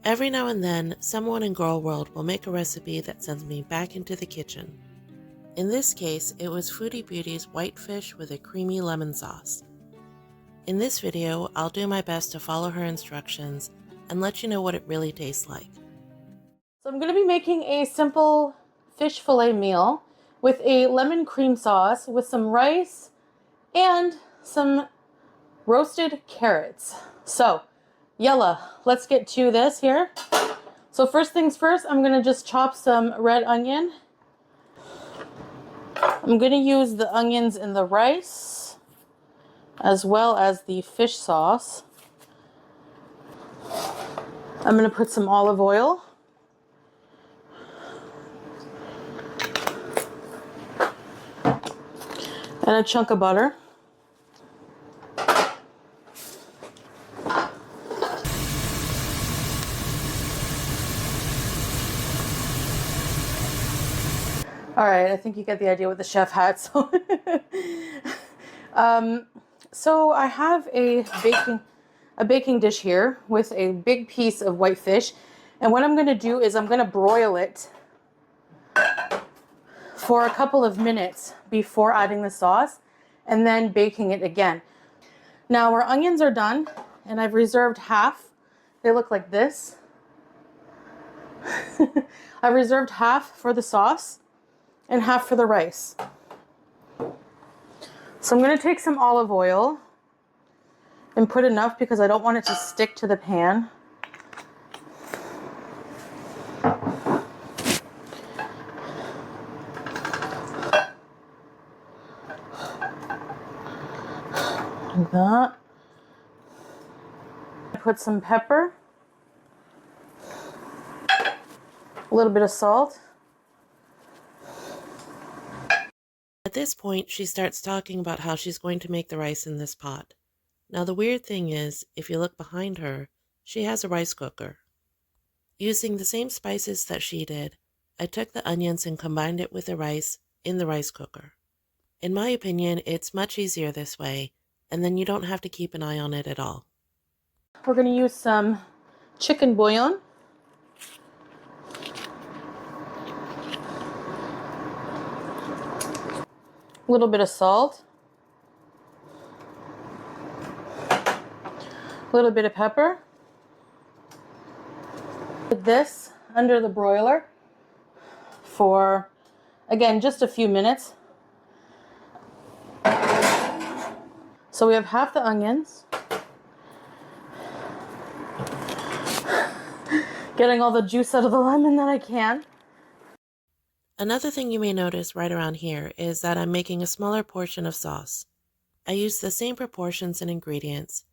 Every now and then, someone in Girl World will make a recipe that sends me back into the kitchen. In this case, it was Foodie Beauty's whitefish with a creamy lemon sauce. In this video, I'll do my best to follow her instructions and let you know what it really tastes like. So I'm going to be making a simple fish fillet meal with a lemon cream sauce with some rice and some roasted carrots. So, yalla, let's get to this here. So first things first, I'm going to just chop some red onion. I'm going to use the onions in the rice as well as the fish sauce. I'm going to put some olive oil. And a chunk of butter. All right, I think you get the idea with the chef hat. So I have a baking dish here with a big piece of white fish, and what I'm going to do is I'm going to broil it for a couple of minutes before adding the sauce, and then baking it again. Now our onions are done, and I've reserved half. They look like this. I've reserved half for the sauce and half for the rice. So I'm going to take some olive oil and put enough because I don't want it to stick to the pan. Like that. Put some pepper, a little bit of salt. At this point, she starts talking about how she's going to make the rice in this pot. Now the weird thing is, if you look behind her, she has a rice cooker. Using the same spices that she did, I took the onions and combined it with the rice in the rice cooker. In my opinion, it's much easier this way, and then you don't have to keep an eye on it at all. We're going to use some chicken bouillon. A little bit of salt. A little bit of pepper. Put this under the broiler for, again, just a few minutes. So we have half the onions. Getting all the juice out of the lemon that I can. Another thing you may notice right around here is that I'm making a smaller portion of sauce. I used the same proportions and ingredients.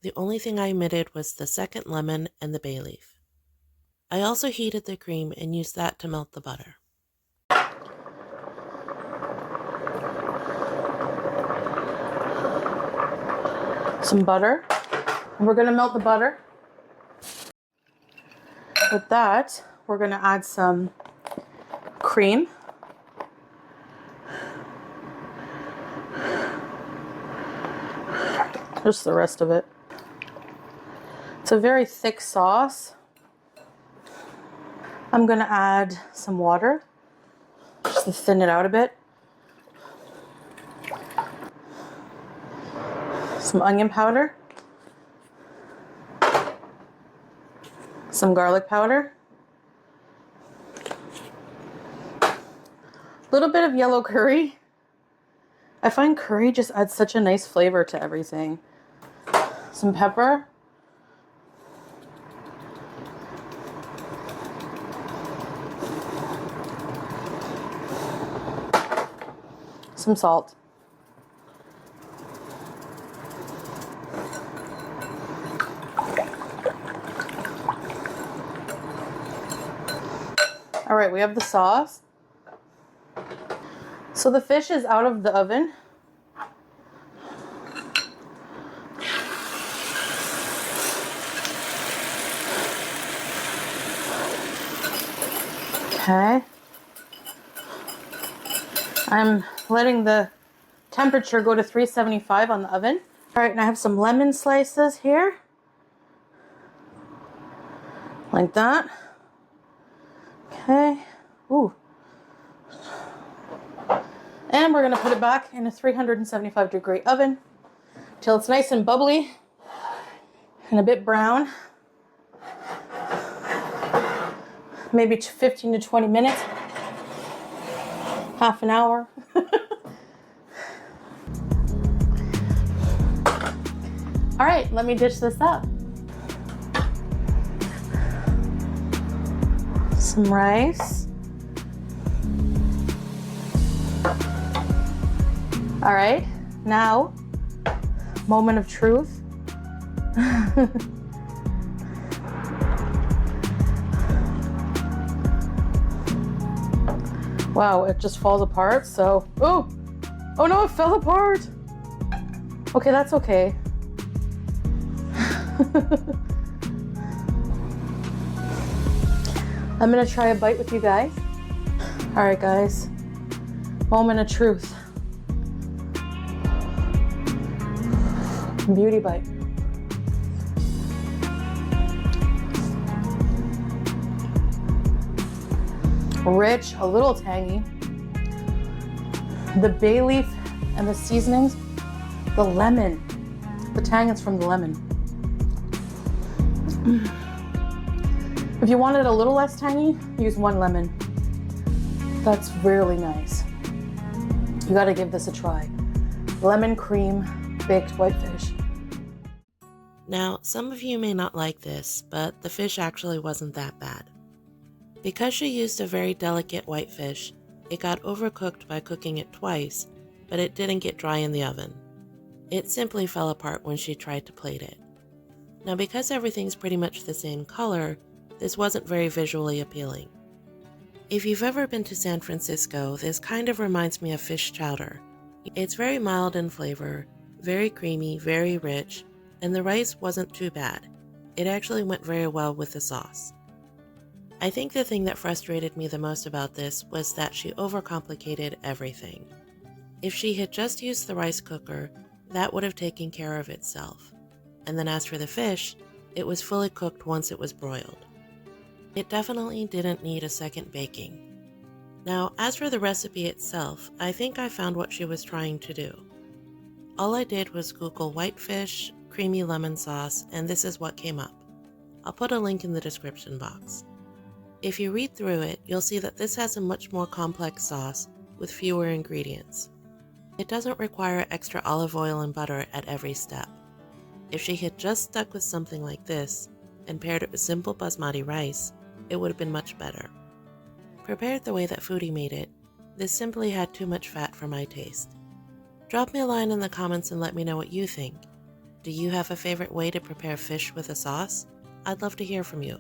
The only thing I omitted was the second lemon and the bay leaf. I also heated the cream and used that to melt the butter. Some butter. And we're going to melt the butter. With that, we're going to add some cream. Just the rest of it. It's a very thick sauce. I'm going to add some water just to thin it out a bit. Some onion powder. Some garlic powder. A little bit of yellow curry. I find curry just adds such a nice flavor to everything. Some pepper. Some salt. All right, we have the sauce. So the fish is out of the oven. Okay. I'm letting the temperature go to 375 on the oven. All right, and I have some lemon slices here. like that. Okay. Ooh. And we're going to put it back in a 375-degree oven till it's nice and bubbly and a bit brown. Maybe 15 to 20 minutes, half an hour. All right, let me dish this up. Some rice. All right, now, moment of truth. Wow, it just falls apart, so, oh no, it fell apart. Okay, that's okay. I'm gonna try a bite with you guys. All right, guys, moment of truth. Beauty bite. Rich, a little tangy. The bay leaf and the seasonings, the lemon. The tang is from the lemon. If you wanted a little less tangy, use 1 lemon. That's really nice. You gotta give this a try. Lemon cream baked whitefish. Now, some of you may not like this, but the fish actually wasn't that bad. Because she used a very delicate whitefish, it got overcooked by cooking it twice, but it didn't get dry in the oven. It simply fell apart when she tried to plate it. Now, because everything's pretty much the same color, this wasn't very visually appealing. If you've ever been to San Francisco, this kind of reminds me of fish chowder. It's very mild in flavor, very creamy, very rich, and the rice wasn't too bad. It actually went very well with the sauce. I think the thing that frustrated me the most about this was that she overcomplicated everything. If she had just used the rice cooker, that would have taken care of itself. And then as for the fish, it was fully cooked once it was broiled. It definitely didn't need a second baking. Now, as for the recipe itself, I think I found what she was trying to do. All I did was Google whitefish, creamy lemon sauce, and this is what came up. I'll put a link in the description box. If you read through it, you'll see that this has a much more complex sauce with fewer ingredients. It doesn't require extra olive oil and butter at every step. If she had just stuck with something like this and paired it with simple basmati rice, it would have been much better. Prepared the way that Foodie made it, this simply had too much fat for my taste. Drop me a line in the comments and let me know what you think. Do you have a favorite way to prepare fish with a sauce? I'd love to hear from you.